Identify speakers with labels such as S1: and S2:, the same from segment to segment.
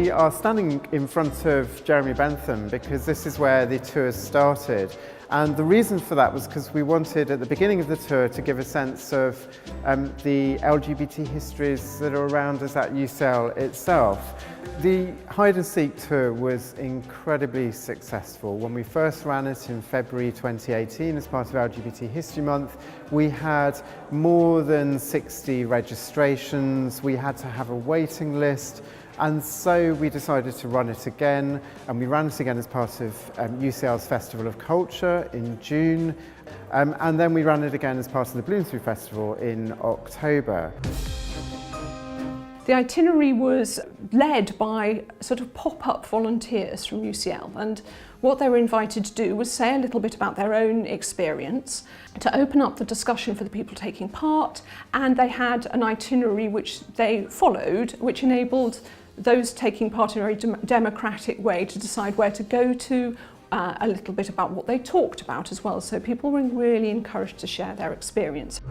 S1: We are standing in front of Jeremy Bentham because this is where the tour started. And the reason for that was because we wanted at the beginning of the tour to give a sense of the LGBT histories that are around us at UCL itself. The hide and seek tour was incredibly successful. When we first ran it in February 2018 as part of LGBT History Month, we had more than 60 registrations. We had to have a waiting list. And so we decided to run it again, and we ran it again as part of UCL's Festival of Culture in June, and then we ran it again as part of the Bloomsbury Festival in October.
S2: The itinerary was led by sort of pop-up volunteers from UCL, and what they were invited to do was say a little bit about their own experience, to open up the discussion for the people taking part, and they had an itinerary which they followed, which enabled those taking part in a very democratic way to decide where to go to, a little bit about what they talked about as well, so people were really encouraged to share their experience.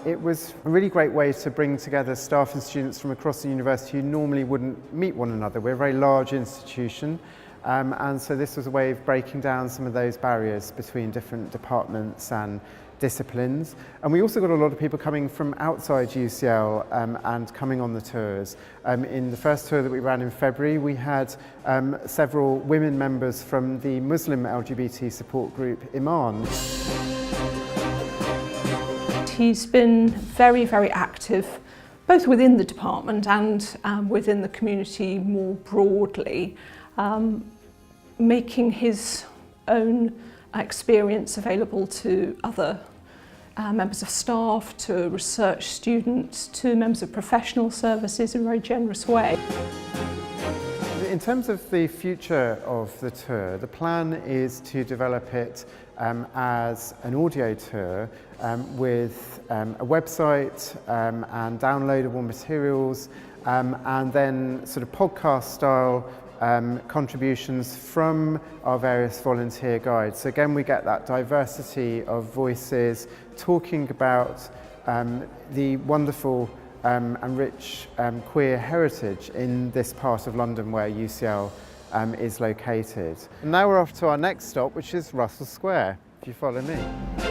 S1: It was a really great way to bring together staff and students from across the university who normally wouldn't meet one another. We're a very large institution, and so this was a way of breaking down some of those barriers between different departments and disciplines. And we also got a lot of people coming from outside UCL and coming on the tours. In the first tour that we ran in February, we had several women members from the Muslim LGBT support group Iman.
S2: He's been very, very active, both within the department and within the community more broadly, making his own experience available to other members of staff, to research students, to members of professional services in a very generous way.
S1: In terms of the future of the tour, the plan is to develop it as an audio tour with a website and downloadable materials, and then sort of podcast style contributions from our various volunteer guides. So again, we get that diversity of voices talking about the wonderful and rich queer heritage in this part of London where UCL is located. And now we're off to our next stop, which is Russell Square, if you follow me.